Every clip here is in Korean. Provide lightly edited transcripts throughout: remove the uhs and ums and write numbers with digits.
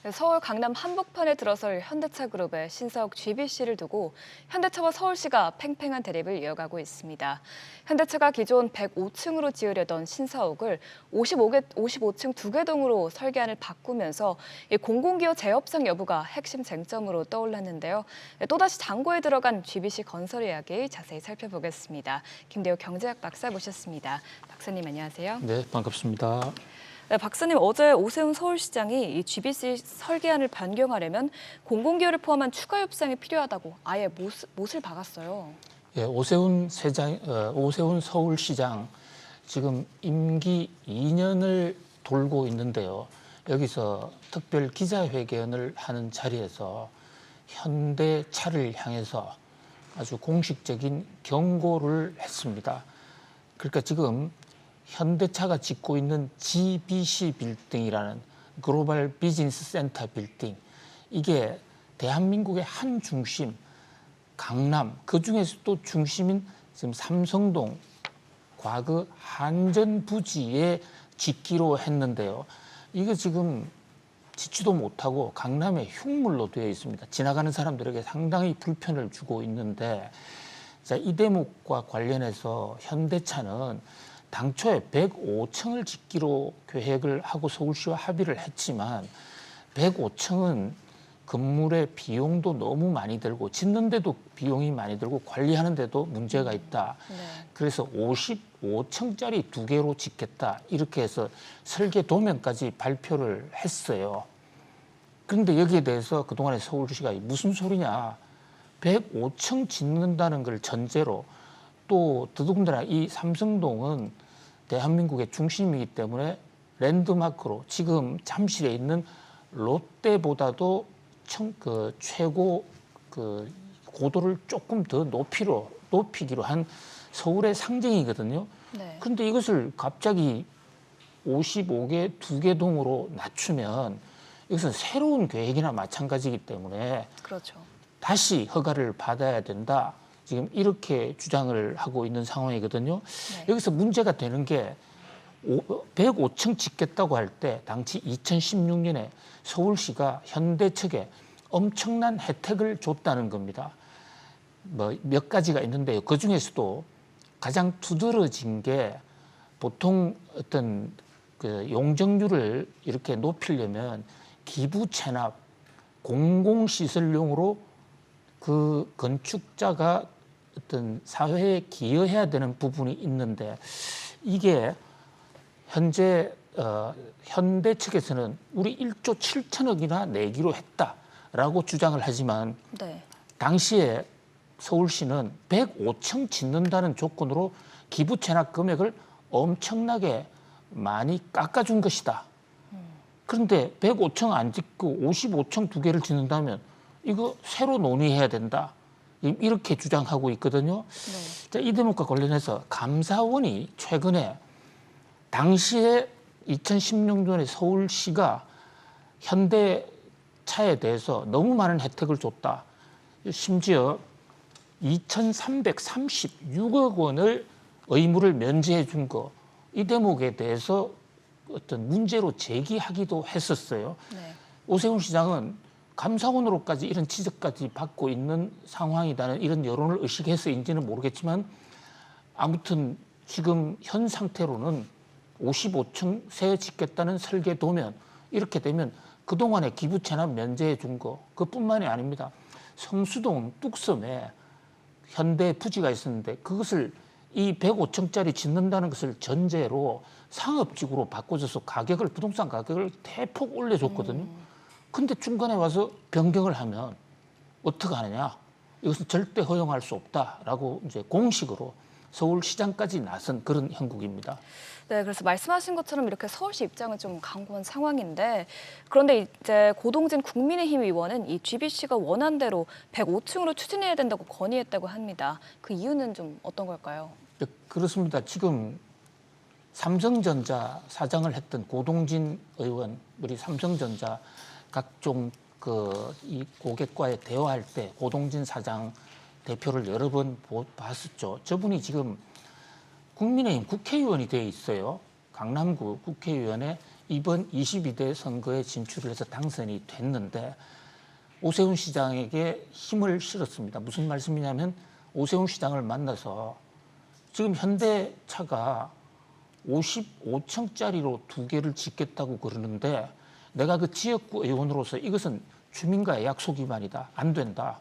네, 서울 강남 한복판에 들어설 현대차 그룹의 신사옥 GBC를 두고 현대차와 서울시가 팽팽한 대립을 이어가고 있습니다. 현대차가 기존 105층으로 지으려던 신사옥을 55층 두 개 동으로 설계안을 바꾸면서 공공기여 재협상 여부가 핵심 쟁점으로 떠올랐는데요. 또다시 장고에 들어간 GBC 건설 이야기 자세히 살펴보겠습니다. 김대호 경제학 박사 모셨습니다. 박사님 안녕하세요. 네, 반갑습니다. 네, 박사님, 어제 오세훈 서울시장이 이 GBC 설계안을 변경하려면 공공기여를 포함한 추가 협상이 필요하다고 아예 못을 박았어요. 예, 오세훈 서울시장 지금 임기 2년을 돌고 있는데요. 여기서 특별 기자회견을 하는 자리에서 현대차를 향해서 아주 공식적인 경고를 했습니다. 그러니까 지금 현대차가 짓고 있는 GBC 빌딩이라는 글로벌 비즈니스 센터 빌딩, 이게 대한민국의 한 중심, 강남, 그중에서 또 중심인 지금 삼성동, 과거 한전 부지에 짓기로 했는데요. 이거 지금 짓지도 못하고 강남의 흉물로 되어 있습니다. 지나가는 사람들에게 상당히 불편을 주고 있는데, 자, 이 대목과 관련해서 현대차는 당초에 105층을 짓기로 계획을 하고 서울시와 합의를 했지만 105층은 건물의 비용도 너무 많이 들고 짓는데도 비용이 많이 들고 관리하는데도 문제가 있다. 네. 그래서 55층짜리 두 개로 짓겠다. 이렇게 해서 설계 도면까지 발표를 했어요. 그런데 여기에 대해서 그동안에 서울시가 무슨 소리냐. 105층 짓는다는 걸 전제로 또 더더군다나 이 삼성동은 대한민국의 중심이기 때문에 랜드마크로 지금 잠실에 있는 롯데보다도 최고 고도를 조금 더 높이기로 한 서울의 상징이거든요. 네. 그런데 이것을 갑자기 55개 두 개 동으로 낮추면 이것은 새로운 계획이나 마찬가지이기 때문에 그렇죠. 다시 허가를 받아야 된다. 지금 이렇게 주장을 하고 있는 상황이거든요. 네. 여기서 문제가 되는 게 105층 짓겠다고 할 때 당시 2016년에 서울시가 현대 측에 엄청난 혜택을 줬다는 겁니다. 뭐 몇 가지가 있는데요. 그 중에서도 가장 두드러진 게 보통 어떤 그 용적률을 이렇게 높이려면 기부 체납, 공공시설용으로 그 건축자가 어떤 사회에 기여해야 되는 부분이 있는데 이게 현재 현대 측에서는 우리 1조 7천억이나 내기로 했다라고 주장을 하지만 네. 당시에 서울시는 105층 짓는다는 조건으로 기부 체납 금액을 엄청나게 많이 깎아준 것이다. 그런데 105층 안 짓고 55층 두 개를 짓는다면 이거 새로 논의해야 된다. 이렇게 주장하고 있거든요. 네. 자, 이 대목과 관련해서 감사원이 최근에 당시에 2016년에 서울시가 현대차에 대해서 너무 많은 혜택을 줬다. 심지어 2,336억 원을 의무를 면제해 준 거, 이 대목에 대해서 어떤 문제로 제기하기도 했었어요. 네. 오세훈 시장은 감사원으로까지 이런 지적까지 받고 있는 상황이다는 이런 여론을 의식해서인지는 모르겠지만 아무튼 지금 현 상태로는 55층 새 짓겠다는 설계 도면, 이렇게 되면 그동안에 기부 체납 면제해 준 거 그뿐만이 아닙니다. 성수동 뚝섬에 현대 부지가 있었는데 그것을 이 105층짜리 짓는다는 것을 전제로 상업지구로 바꿔줘서 부동산 가격을 대폭 올려줬거든요. 근데 중간에 와서 변경을 하면 어떻게 하느냐? 이것은 절대 허용할 수 없다라고 이제 공식으로 서울시장까지 나선 그런 형국입니다. 네, 그래서 말씀하신 것처럼 이렇게 서울시 입장은 좀 강고한 상황인데, 그런데 이제 고동진 국민의힘 의원은 이 GBC가 원한 대로 105층으로 추진해야 된다고 건의했다고 합니다. 그 이유는 좀 어떤 걸까요? 네, 그렇습니다. 지금 삼성전자 사장을 했던 고동진 의원, 우리 삼성전자 각종 이 고객과의 대화할 때 고동진 사장 대표를 여러 번 봤었죠. 저분이 지금 국민의힘 국회의원이 돼 있어요. 강남구 국회의원의 이번 22대 선거에 진출을 해서 당선이 됐는데 오세훈 시장에게 힘을 실었습니다. 무슨 말씀이냐면 오세훈 시장을 만나서 지금 현대차가 55층짜리로 2개를 짓겠다고 그러는데 내가 그 지역구 의원으로서 이것은 주민과의 약속 위반이다. 안 된다.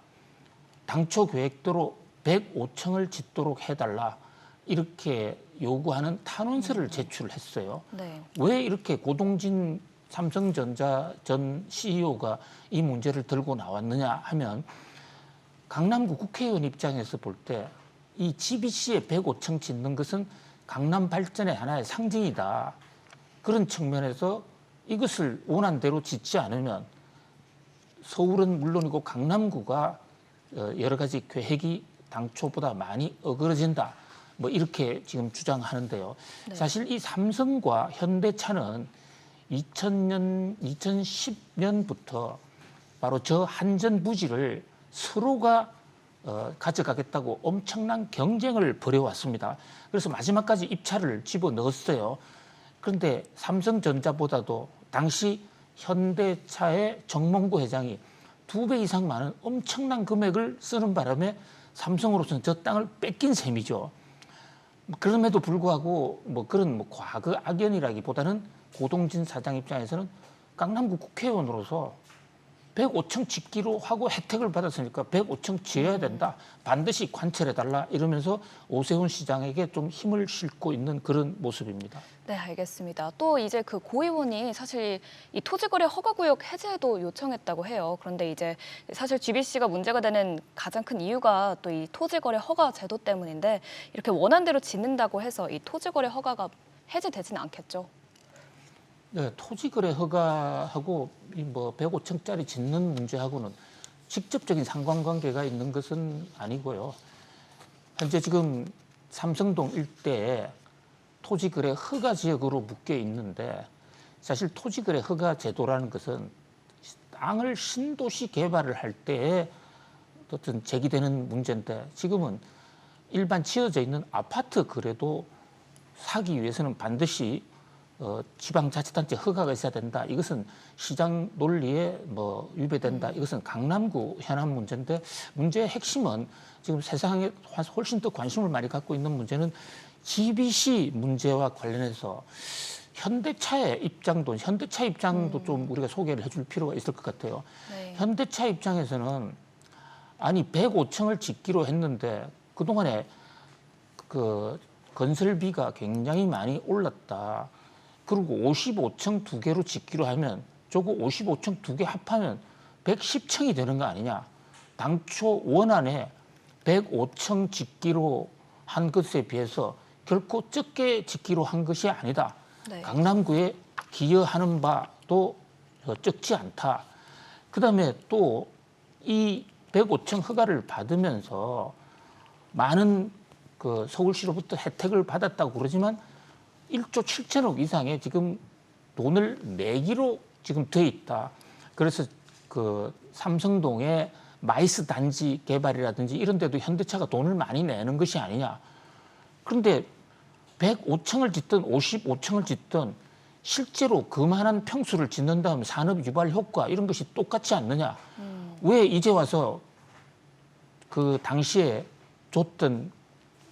당초 계획대로 105층을 짓도록 해달라. 이렇게 요구하는 탄원서를 제출했어요. 네. 왜 이렇게 고동진 삼성전자 전 CEO가 이 문제를 들고 나왔느냐 하면 강남구 국회의원 입장에서 볼 때 이 GBC에 105층 짓는 것은 강남 발전의 하나의 상징이다. 그런 측면에서 이것을 원한대로 짓지 않으면 서울은 물론이고 강남구가 여러 가지 계획이 당초보다 많이 어그러진다. 뭐 이렇게 지금 주장하는데요. 네. 사실 이 삼성과 현대차는 2010년부터 바로 저 한전 부지를 서로가 가져가겠다고 엄청난 경쟁을 벌여왔습니다. 그래서 마지막까지 입찰을 집어넣었어요. 그런데 삼성전자보다도 당시 현대차의 정몽구 회장이 2배 이상 많은 엄청난 금액을 쓰는 바람에 삼성으로서는 저 땅을 뺏긴 셈이죠. 그럼에도 불구하고 뭐 그런 뭐 과거 악연이라기보다는 고동진 사장 입장에서는 강남구 국회의원으로서 105층 짓기로 하고 혜택을 받았으니까 105층 지어야 된다. 반드시 관철해달라. 이러면서 오세훈 시장에게 좀 힘을 싣고 있는 그런 모습입니다. 네, 알겠습니다. 또 이제 그 고 의원이 사실 이 토지거래 허가구역 해제도 요청했다고 해요. 그런데 이제 사실 GBC가 문제가 되는 가장 큰 이유가 또 이 토지거래 허가 제도 때문인데 이렇게 원한대로 짓는다고 해서 이 토지거래 허가가 해제되지는 않겠죠. 네, 토지거래 허가하고 이 뭐 105층짜리 짓는 문제하고는 직접적인 상관관계가 있는 것은 아니고요. 현재 지금 삼성동 일대에 토지거래 허가 지역으로 묶여 있는데 사실 토지거래 허가 제도라는 것은 땅을 신도시 개발을 할 때에 어떤 제기되는 문제인데 지금은 일반 지어져 있는 아파트 거래도 사기 위해서는 반드시 지방자치단체 허가가 있어야 된다. 이것은 시장 논리에 뭐 위배된다. 이것은 강남구 현안 문제인데 문제의 핵심은 지금 세상에 훨씬 더 관심을 많이 갖고 있는 문제는 GBC 문제와 관련해서 현대차 입장도 좀 우리가 소개를 해줄 필요가 있을 것 같아요. 네. 현대차 입장에서는 아니 105층을 짓기로 했는데 그동안에 그 건설비가 굉장히 많이 올랐다. 그리고 55층 2개로 짓기로 하면 저거 55층 2개 합하면 110층이 되는 거 아니냐. 당초 원안에 105층 짓기로 한 것에 비해서 결코 적게 짓기로 한 것이 아니다. 네. 강남구에 기여하는 바도 적지 않다. 그다음에 또 이 105층 허가를 받으면서 많은 그 서울시로부터 혜택을 받았다고 그러지만 1조 7천억 이상의 지금 돈을 내기로 지금 돼 있다. 그래서 그 삼성동의 마이스 단지 개발이라든지 이런 데도 현대차가 돈을 많이 내는 것이 아니냐. 그런데 105층을 짓든 55층을 짓든 실제로 그만한 평수를 짓는 다음 산업 유발 효과 이런 것이 똑같지 않느냐. 왜 이제 와서 그 당시에 줬던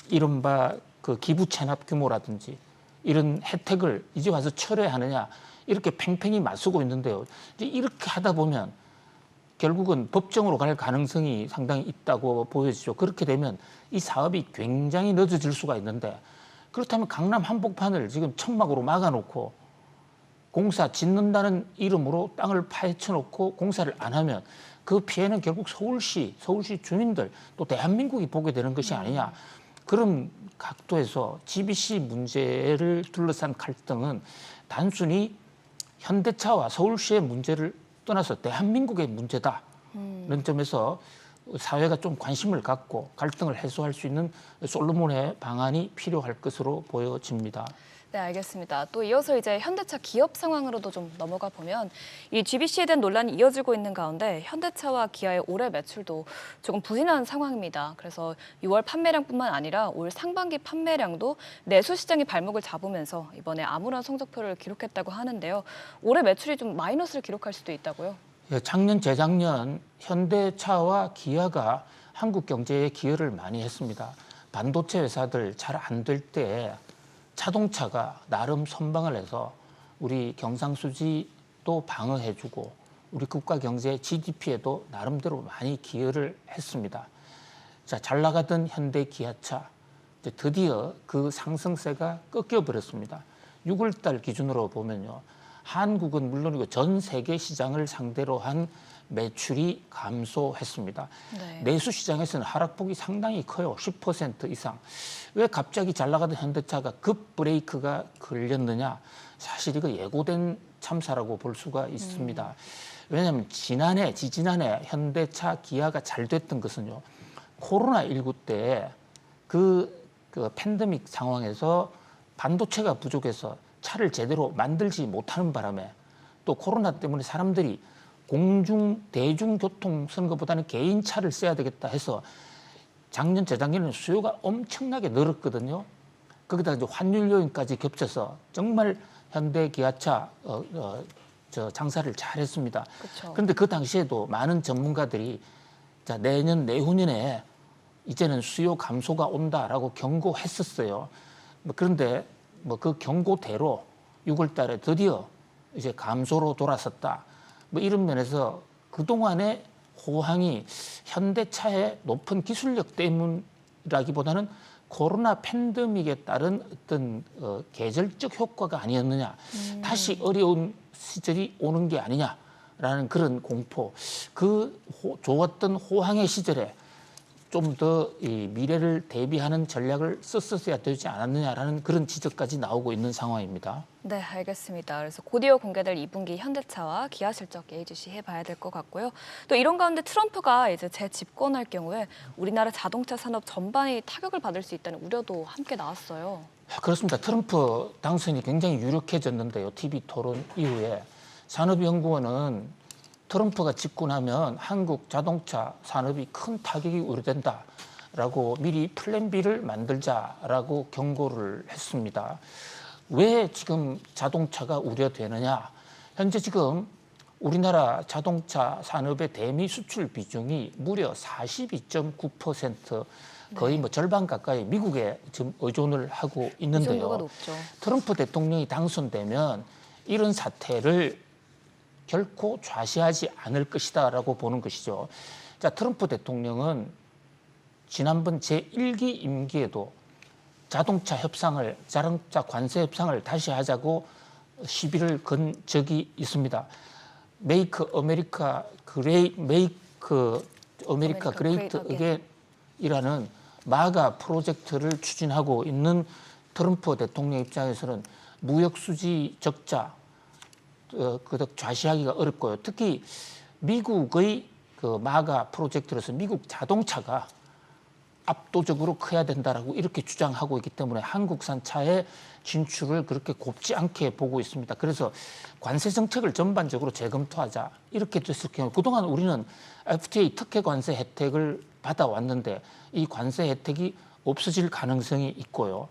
이른바 그 기부 체납 규모라든지 이런 혜택을 이제 와서 철회하느냐 이렇게 팽팽히 맞서고 있는데요. 이제 이렇게 하다 보면 결국은 법정으로 갈 가능성이 상당히 있다고 보여지죠. 그렇게 되면 이 사업이 굉장히 늦어질 수가 있는데 그렇다면 강남 한복판을 지금 천막으로 막아놓고 공사 짓는다는 이름으로 땅을 파헤쳐 놓고 공사를 안 하면 그 피해는 결국 서울시 주민들 또 대한민국이 보게 되는 것이 아니냐. 그런 각도에서 GBC 문제를 둘러싼 갈등은 단순히 현대차와 서울시의 문제를 떠나서 대한민국의 문제다는 점에서 사회가 좀 관심을 갖고 갈등을 해소할 수 있는 솔로몬의 방안이 필요할 것으로 보여집니다. 네, 알겠습니다. 또 이어서 이제 현대차 기업 상황으로도 좀 넘어가 보면 이 GBC에 대한 논란이 이어지고 있는 가운데 현대차와 기아의 올해 매출도 조금 부진한 상황입니다. 그래서 6월 판매량뿐만 아니라 올 상반기 판매량도 내수 시장이 발목을 잡으면서 이번에 암울한 성적표를 기록했다고 하는데요. 올해 매출이 좀 마이너스를 기록할 수도 있다고요? 예, 작년, 재작년 현대차와 기아가 한국 경제에 기여를 많이 했습니다. 반도체 회사들 잘 안 될 때 자동차가 나름 선방을 해서 우리 경상수지도 방어해주고 우리 국가 경제 GDP에도 나름대로 많이 기여를 했습니다. 자, 잘 나가던 현대 기아차 이제 드디어 그 상승세가 꺾여버렸습니다. 6월달 기준으로 보면요, 한국은 물론이고 전 세계 시장을 상대로 한 매출이 감소했습니다. 네. 내수 시장에서는 하락폭이 상당히 커요. 10% 이상. 왜 갑자기 잘 나가던 현대차가 급 브레이크가 걸렸느냐? 사실 이거 예고된 참사라고 볼 수가 있습니다. 왜냐하면 지지난해 현대차, 기아가 잘 됐던 것은요, 코로나19 때 그 팬데믹 상황에서 반도체가 부족해서 차를 제대로 만들지 못하는 바람에 또 코로나 때문에 사람들이 대중교통 쓰는 것보다는 개인 차를 써야 되겠다 해서 작년, 재작년에는 수요가 엄청나게 늘었거든요. 거기다 이제 환율 요인까지 겹쳐서 정말 현대 기아차 장사를 잘했습니다. 그쵸. 그런데 그 당시에도 많은 전문가들이 자, 내년, 내후년에 이제는 수요 감소가 온다라고 경고했었어요. 그런데 그 경고대로 6월 달에 드디어 이제 감소로 돌아섰다. 이런 면에서 그동안의 호황이 현대차의 높은 기술력 때문이라기보다는 코로나 팬데믹에 따른 어떤 계절적 효과가 아니었느냐. 다시 어려운 시절이 오는 게 아니냐라는 그런 공포. 좋았던 호황의 시절에 좀 더 미래를 대비하는 전략을 썼어야 되지 않았느냐라는 그런 지적까지 나오고 있는 상황입니다. 네, 알겠습니다. 그래서 곧이어 공개될 2분기 현대차와 기아 실적 예의주시해봐야 될 것 같고요. 또 이런 가운데 트럼프가 이제 재집권할 경우에 우리나라 자동차 산업 전반이 타격을 받을 수 있다는 우려도 함께 나왔어요. 그렇습니다. 트럼프 당선이 굉장히 유력해졌는데요. TV 토론 이후에 산업연구원은 트럼프가 집권하면 한국 자동차 산업이 큰 타격이 우려된다라고 미리 플랜 B를 만들자라고 경고를 했습니다. 왜 지금 자동차가 우려되느냐? 현재 지금 우리나라 자동차 산업의 대미 수출 비중이 무려 42.9%, 거의 뭐 절반 가까이 미국에 지금 의존을 하고 이 정도가 있는데요. 높죠. 트럼프 대통령이 당선되면 이런 사태를 결코 좌시하지 않을 것이다라고 보는 것이죠. 자, 트럼프 대통령은 지난번 제1기 임기에도 자동차 관세 협상을 다시 하자고 시비를 건 적이 있습니다. 메이크 아메리카 그레이트 어게인이라는 마가 프로젝트를 추진하고 있는 트럼프 대통령 입장에서는 무역 수지 적자 그닥 좌시하기가 어렵고요. 특히 미국의 그 마가 프로젝트로서 미국 자동차가 압도적으로 커야 된다라고 이렇게 주장하고 있기 때문에 한국산 차의 진출을 그렇게 곱지 않게 보고 있습니다. 그래서 관세 정책을 전반적으로 재검토하자 이렇게 됐을 경우 그동안 우리는 FTA 특혜 관세 혜택을 받아왔는데 이 관세 혜택이 없어질 가능성이 있고요.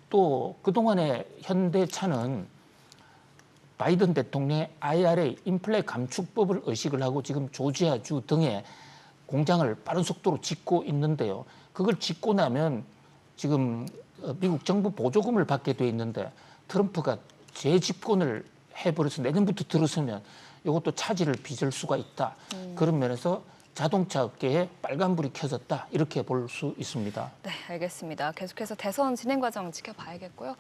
또 그동안에 현대차는 바이든 대통령의 IRA 인플레 감축법을 의식을 하고 지금 조지아주 등에 공장을 빠른 속도로 짓고 있는데요. 그걸 짓고 나면 지금 미국 정부 보조금을 받게 돼 있는데 트럼프가 재집권을 해버려서 내년부터 들어서면 이것도 차질을 빚을 수가 있다. 그런 면에서 자동차 업계에 빨간불이 켜졌다 이렇게 볼 수 있습니다. 네, 알겠습니다. 계속해서 대선 진행 과정 지켜봐야겠고요.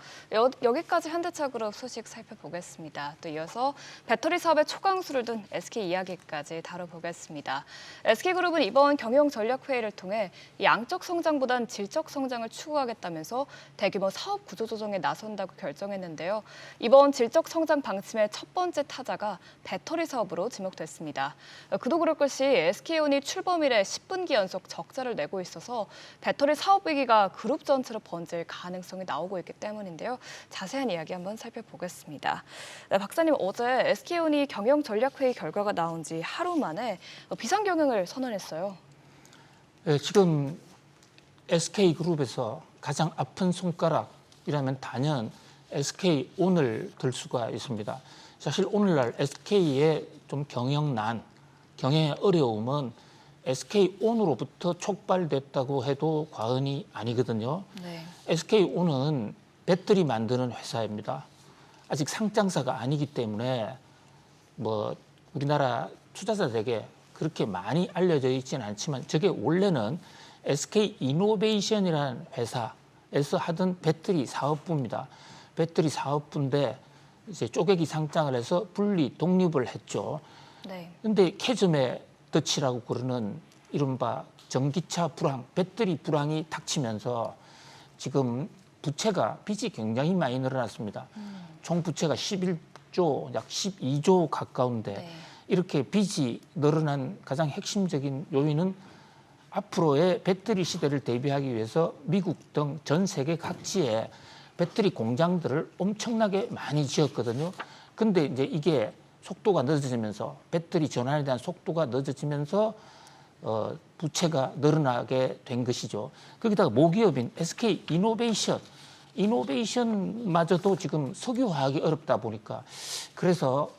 여기까지 현대차그룹 소식 살펴보겠습니다. 또 이어서 배터리 사업에 초강수를 둔 SK 이야기까지 다뤄보겠습니다. SK그룹은 이번 경영전략회의를 통해 양적 성장보단 질적 성장을 추구하겠다면서 대규모 사업 구조조정에 나선다고 결정했는데요. 이번 질적 성장 방침의 첫 번째 타자가 배터리 사업으로 지목됐습니다. 그도 그럴 것이 SK SK온이 출범 이래 10분기 연속 적자를 내고 있어서 배터리 사업 위기가 그룹 전체로 번질 가능성이 나오고 있기 때문인데요. 자세한 이야기 한번 살펴보겠습니다. 네, 박사님, 어제 SK온이 경영전략회의 결과가 나온 지 하루 만에 비상경영을 선언했어요. 네, 지금 SK그룹에서 가장 아픈 손가락이라면 단연 SK온을 들 수가 있습니다. 사실 오늘날 SK의 좀 경영난, 경영의 어려움은 SK온으로부터 촉발됐다고 해도 과언이 아니거든요. 네. SK온은 배터리 만드는 회사입니다. 아직 상장사가 아니기 때문에 뭐 우리나라 투자자들에게 그렇게 많이 알려져 있지는 않지만 저게 원래는 SK이노베이션이라는 회사에서 하던 배터리 사업부입니다. 배터리 사업부인데 이제 쪼개기 상장을 해서 분리 독립을 했죠. 네. 근데 캐즘의 덫이라고 그러는 이른바 전기차 불황, 배터리 불황이 닥치면서 지금 부채가 빚이 굉장히 많이 늘어났습니다. 총 부채가 11조, 약 12조 가까운데 네. 이렇게 빚이 늘어난 가장 핵심적인 요인은 앞으로의 배터리 시대를 대비하기 위해서 미국 등 전 세계 각지에 배터리 공장들을 엄청나게 많이 지었거든요. 근데 이제 이게 속도가 늦어지면서 배터리 전환에 대한 속도가 늦어지면서 부채가 늘어나게 된 것이죠. 거기다가 모기업인 SK 이노베이션마저도 지금 석유화학이 어렵다 보니까 그래서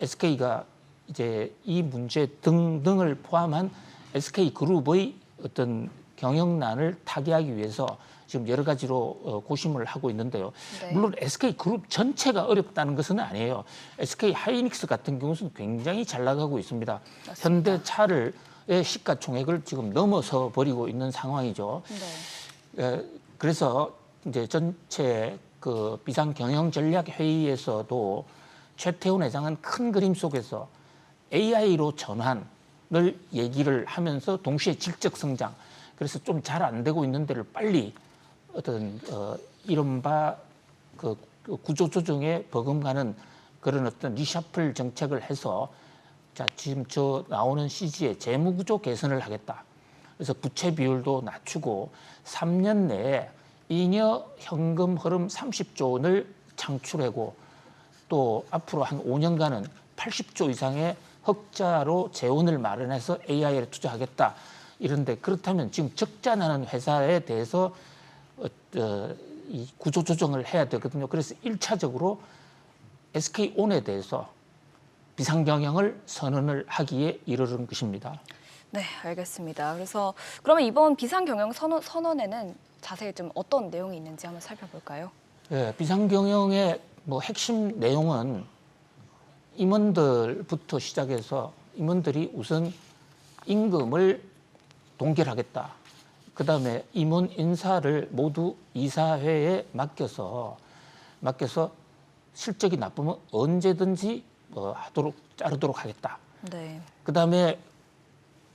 SK가 이제 이 문제 등등을 포함한 SK그룹의 어떤 경영난을 타개하기 위해서 지금 여러 가지로 고심을 하고 있는데요. 네. 물론 SK그룹 전체가 어렵다는 것은 아니에요. SK하이닉스 같은 경우는 굉장히 잘 나가고 있습니다. 맞습니다. 현대차의 시가총액을 지금 넘어서 버리고 있는 상황이죠. 네. 그래서 이제 전체 그 비상경영전략회의에서도 최태원 회장은 큰 그림 속에서 AI로 전환을 얘기를 하면서 동시에 질적 성장, 그래서 좀 잘 안 되고 있는 데를 빨리 어떤 이른바 그 구조 조정에 버금가는 그런 어떤 리셔플 정책을 해서 자 지금 저 나오는 CG에 재무 구조 개선을 하겠다. 그래서 부채 비율도 낮추고 3년 내에 잉여 현금 흐름 30조 원을 창출하고 또 앞으로 한 5년간은 80조 이상의 흑자로 재원을 마련해서 AI에 투자하겠다. 이런데 그렇다면 지금 적자 나는 회사에 대해서 이 구조 조정을 해야 되거든요. 그래서 1차적으로 SK온에 대해서 비상경영을 선언을 하기에 이르는 것입니다. 네, 알겠습니다. 그래서 그러면 이번 비상경영 선언에는 자세히 좀 어떤 내용이 있는지 한번 살펴볼까요? 예, 비상경영의 뭐 핵심 내용은 임원들부터 시작해서 임원들이 우선 임금을 동결하겠다. 그다음에 임원 인사를 모두 이사회에 맡겨서 실적이 나쁘면 언제든지 자르도록 하겠다. 네. 그다음에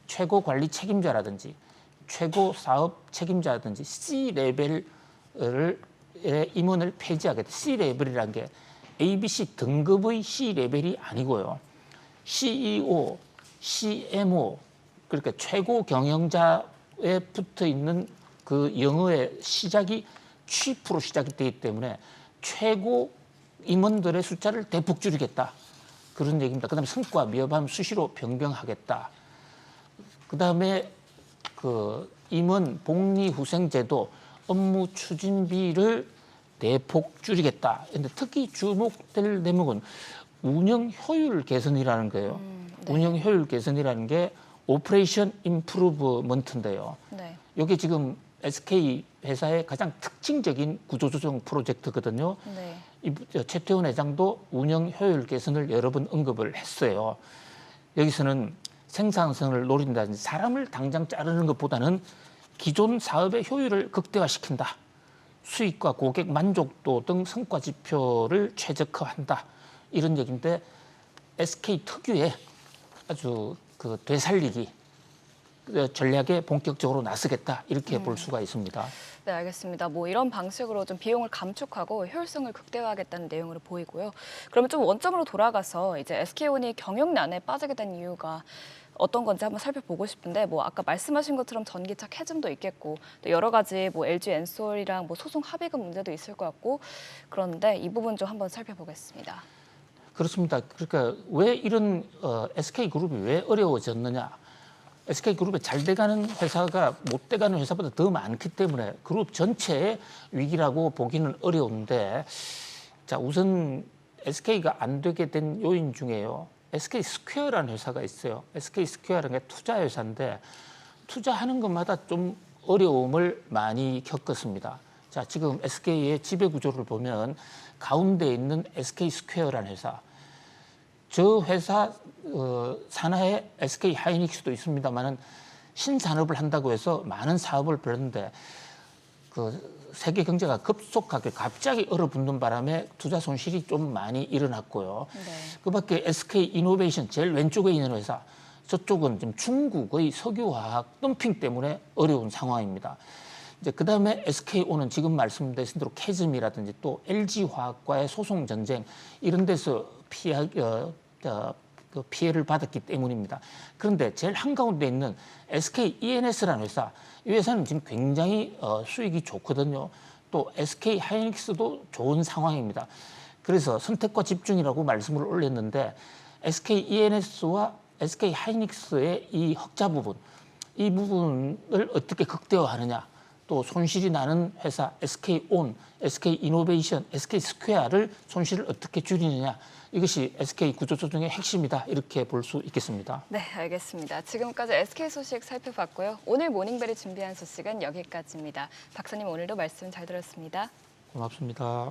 최고 관리 책임자라든지 최고 사업 책임자라든지 C 레벨의 임원을 폐지하겠다. C 레벨이라는 게 ABC 등급의 C 레벨이 아니고요. CEO, CMO 그러니까 최고 경영자에 붙어 있는 그 영어의 시작이 chief로 시작이 되기 때문에 최고 임원들의 숫자를 대폭 줄이겠다. 그런 얘기입니다. 그다음에 성과 미흡하면 수시로 변경하겠다. 그다음에 그 임원 복리 후생 제도 업무 추진비를 대폭 줄이겠다. 그런데 특히 주목될 대목은 운영 효율 개선이라는 거예요. 네. 운영 효율 개선이라는 게 오퍼레이션 임프루브먼트인데요. 네. 이게 지금 SK 회사의 가장 특징적인 구조조정 프로젝트거든요. 네. 최태원 회장도 운영 효율 개선을 여러 번 언급을 했어요. 여기서는 생산성을 노린다든지 사람을 당장 자르는 것보다는 기존 사업의 효율을 극대화시킨다. 수익과 고객 만족도 등 성과 지표를 최적화한다. 이런 얘기인데 SK 특유의 아주 그 되살리기 전략에 본격적으로 나서겠다. 이렇게 볼 수가 있습니다. 네, 알겠습니다. 뭐 이런 방식으로 좀 비용을 감축하고 효율성을 극대화하겠다는 내용으로 보이고요. 그러면 좀 원점으로 돌아가서 이제 SK온이 경영난에 빠지게 된 이유가 어떤 건지 한번 살펴보고 싶은데 뭐 아까 말씀하신 것처럼 전기차 캐즘도 있겠고 또 여러 가지 뭐 LG 엔솔이랑 뭐 소송 합의금 문제도 있을 것 같고 그런데 이 부분 좀 한번 살펴보겠습니다. 그렇습니다. 그러니까 왜 이런 SK그룹이 왜 어려워졌느냐. SK그룹에 잘 돼가는 회사가 못 돼가는 회사보다 더 많기 때문에 그룹 전체의 위기라고 보기는 어려운데 자 우선 SK가 안 되게 된 요인 중에요. SK 스퀘어라는 회사가 있어요. SK 스퀘어라는 게 투자 회사인데 투자하는 것마다 좀 어려움을 많이 겪었습니다. 자 지금 SK의 지배 구조를 보면 가운데 있는 SK 스퀘어라는 회사 저 회사 산하에 SK 하이닉스도 있습니다만은 신산업을 한다고 해서 많은 사업을 벌였는데 그 세계 경제가 급속하게 갑자기 얼어붙는 바람에 투자 손실이 좀 많이 일어났고요. 네. 그밖에 SK 이노베이션 제일 왼쪽에 있는 회사 저쪽은 지금 중국의 석유화학 덤핑 때문에 어려운 상황입니다. 이제 그 다음에 SKO는 지금 말씀드린 대로 캐즘이라든지 또 LG화학과의 소송 전쟁 이런 데서 그 피해를 받았기 때문입니다. 그런데 제일 한가운데 있는 SK ENS라는 회사, 이 회사는 지금 굉장히 수익이 좋거든요. 또 SK 하이닉스도 좋은 상황입니다. 그래서 선택과 집중이라고 말씀을 올렸는데 SK ENS와 SK 하이닉스의 이 흑자 부분, 이 부분을 어떻게 극대화하느냐. 또 손실이 나는 회사 SK온, SK이노베이션, SK스퀘어를 손실을 어떻게 줄이느냐. 이것이 SK 구조조정의 핵심이다. 이렇게 볼 수 있겠습니다. 네, 알겠습니다. 지금까지 SK 소식 살펴봤고요. 오늘 모닝벨이 준비한 소식은 여기까지입니다. 박사님 오늘도 말씀 잘 들었습니다. 고맙습니다.